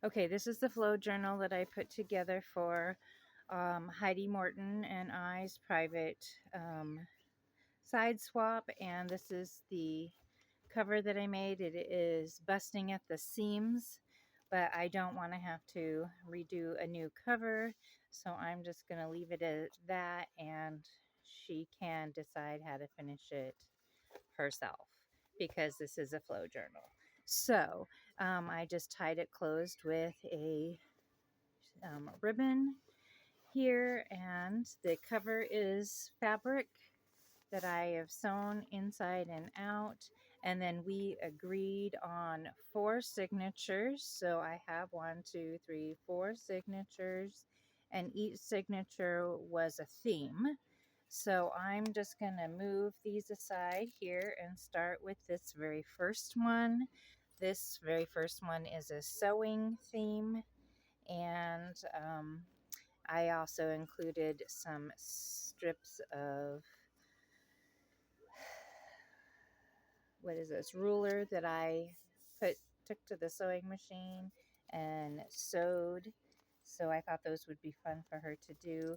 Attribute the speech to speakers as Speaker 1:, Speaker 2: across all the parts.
Speaker 1: Okay, this is the flow journal that I put together for Heidi Morton and I's private side swap, and this is the cover that I made. It is busting at the seams, but I don't want to have to redo a new cover, so I'm just going to leave it at that, and she can decide how to finish it herself because this is a flow journal. So I just tied it closed with a ribbon here, and the cover is fabric that I have sewn inside and out. And then we agreed on 4 signatures. So I have 1, 2, 3, 4 signatures, and each signature was a theme. So I'm just going to move these aside here and start with this very first one. This very first one is a sewing theme, and I also included some strips of, what is this, ruler that I took to the sewing machine and sewed. So I thought those would be fun for her to do.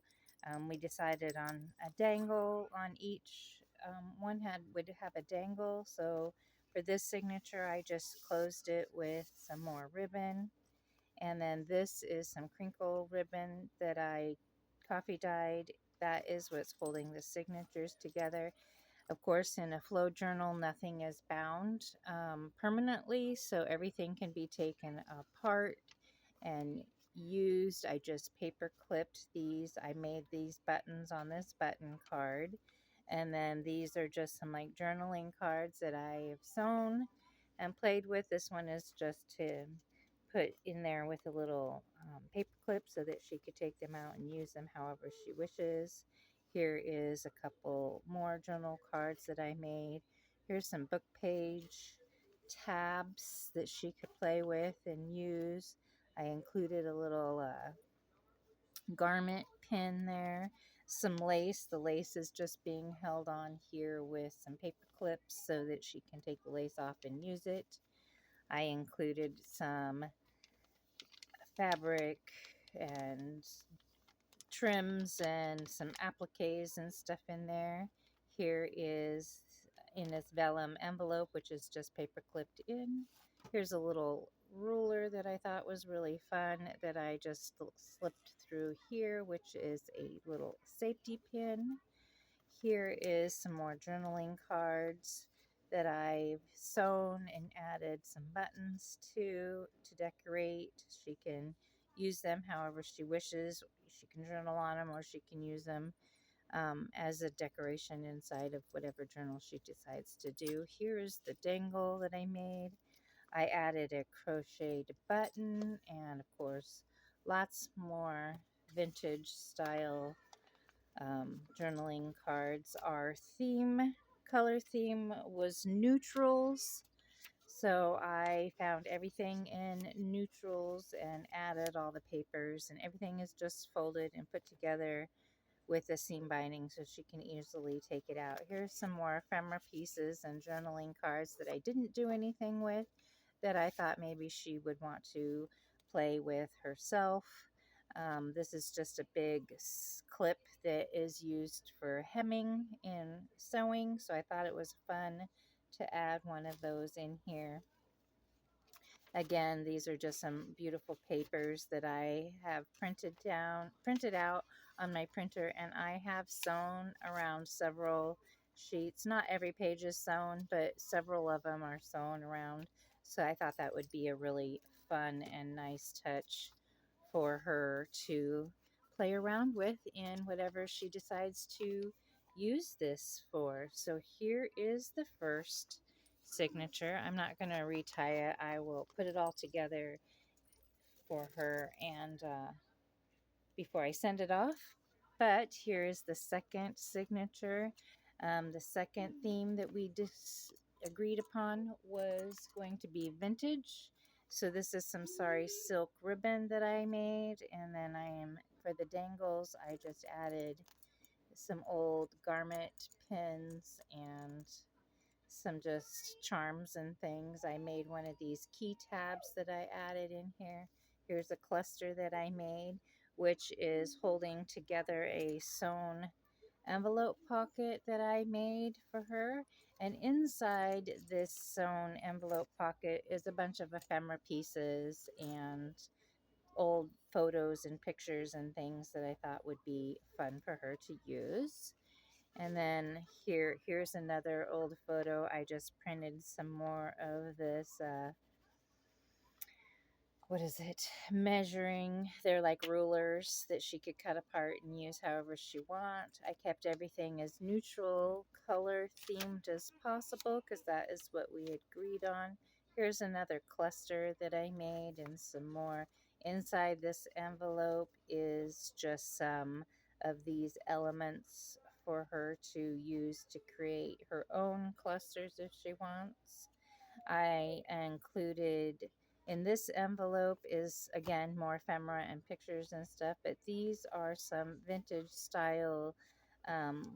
Speaker 1: We decided on a dangle on each. One would have a dangle. So for this signature, I just closed it with some more ribbon. And then this is some crinkle ribbon that I coffee dyed. That is what's holding the signatures together. Of course, in a flow journal, nothing is bound permanently, so everything can be taken apart and used. I just paper clipped these. I made these buttons on this button card. And then these are just some like journaling cards that I have sewn and played with. This one is just to put in there with a little paper clip so that she could take them out and use them however she wishes. Here is a couple more journal cards that I made. Here's some book page tabs that she could play with and use. I included a little garment pin there, some lace. The lace is just being held on here with some paper clips so that she can take the lace off and use it. I included some fabric and trims and some appliques and stuff in there. Here is in this vellum envelope, which is just paper clipped in. Here's a little ruler that I thought was really fun that I just slipped through here, which is a little safety pin. Here is some more journaling cards that I've sewn and added some buttons to decorate. She can use them however she wishes. She can journal on them, or she can use them as a decoration inside of whatever journal she decides to do. Here is the dangle that I made. I added a crocheted button, and of course lots more vintage style journaling cards. Our color theme was neutrals. So I found everything in neutrals and added all the papers, and everything is just folded and put together with a seam binding so she can easily take it out. Here's some more ephemera pieces and journaling cards that I didn't do anything with, that I thought maybe she would want to play with herself. This is just a big clip that is used for hemming and sewing, so I thought it was fun to add one of those in here. Again, these are just some beautiful papers that I have printed out on my printer, and I have sewn around several sheets. Not every page is sewn, but several of them are sewn around. So I thought that would be a really fun and nice touch for her to play around with in whatever she decides to use this for. So here is the first signature. I'm not going to retie it. I will put it all together for her and before I send it off. But here is the second signature. The second theme that we agreed upon was going to be vintage. So this is some sari silk ribbon that I made, and then for the dangles, I just added some old garment pins and some just charms and things. I made one of these key tabs that I added in here. Here's a cluster that I made, which is holding together a sewn envelope pocket that I made for her. And inside this sewn envelope pocket is a bunch of ephemera pieces and old photos and pictures and things that I thought would be fun for her to use. And then here's another old photo. I just printed some more of this what is it, measuring. They're like rulers that she could cut apart and use however she want. I kept everything as neutral color themed as possible because that is what we agreed on. Here's another cluster that I made and some more. Inside this envelope is just some of these elements for her to use to create her own clusters if she wants. I included in this envelope is again more ephemera and pictures and stuff, but these are some vintage style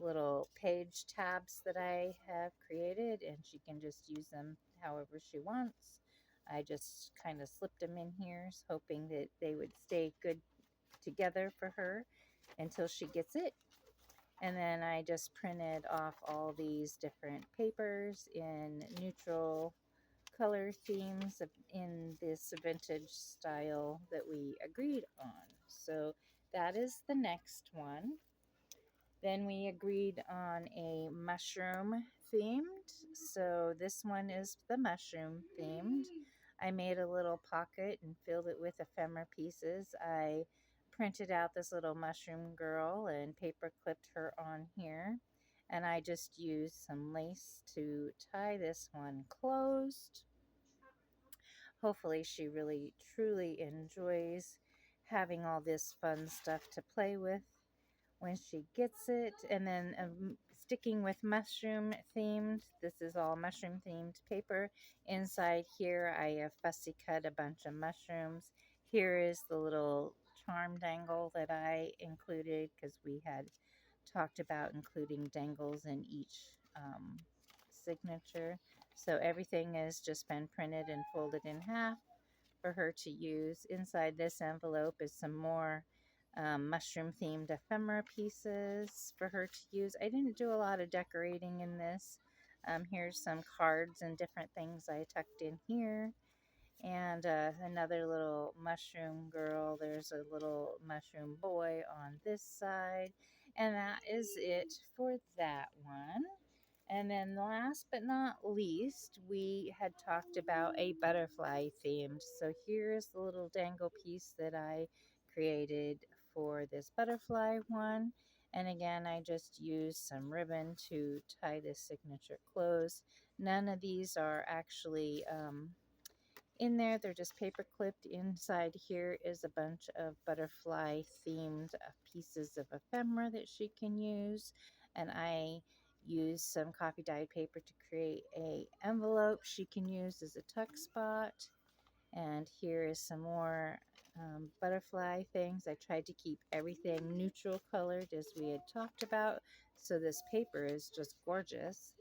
Speaker 1: little page tabs that I have created, and she can just use them however she wants. I just kind of slipped them in here, hoping that they would stay good together for her until she gets it. And then I just printed off all these different papers in neutral color themes in this vintage style that we agreed on. So that is the next one. Then we agreed on a mushroom themed. So this one is the mushroom themed. I made a little pocket and filled it with ephemera pieces. I printed out this little mushroom girl and paper clipped her on here. And I just used some lace to tie this one closed. Hopefully she really truly enjoys having all this fun stuff to play with when she gets it. And then sticking with mushroom themed, this is all mushroom themed paper. Inside here I have fussy cut a bunch of mushrooms. Here is the little charm dangle that I included because we had talked about including dangles in each signature. So everything has just been printed and folded in half for her to use. Inside this envelope is some more mushroom themed ephemera pieces for her to use. I didn't do a lot of decorating in this. Here's some cards and different things I tucked in here. And another little mushroom girl. There's a little mushroom boy on this side. And that is it for that one. And then last but not least, we had talked about a butterfly themed. So here's the little dangle piece that I created for this butterfly one. And again, I just used some ribbon to tie this signature closed. None of these are actually in there. They're just paper clipped. Inside here is a bunch of butterfly themed pieces of ephemera that she can use. And I used some coffee dyed paper to create a envelope she can use as a tuck spot. And here is some more butterfly things. I tried to keep everything neutral colored as we had talked about. So this paper is just gorgeous.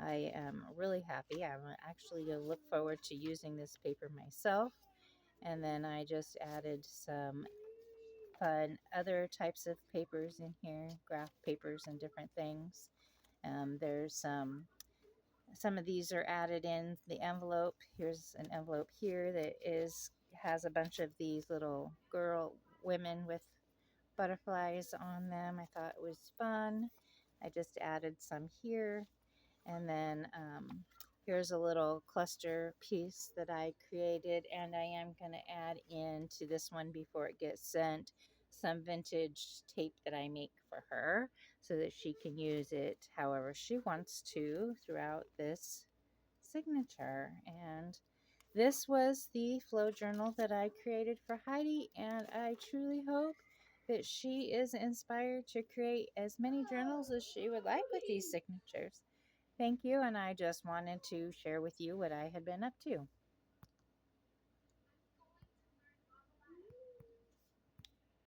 Speaker 1: I am really happy. I'm actually going to look forward to using this paper myself. And then I just added some fun other types of papers in here, graph papers and different things. There's some of these are added in the envelope. Here's an envelope here that has a bunch of these little women with butterflies on them. I thought it was fun. I just added some here. And then here's a little cluster piece that I created, and I am going to add into this one before it gets sent some vintage tape that I make for her so that she can use it however she wants to throughout this signature. And this was the flow journal that I created for Heidi, and I truly hope that she is inspired to create as many journals as she would like with these signatures. Thank you, and I just wanted to share with you what I had been up to.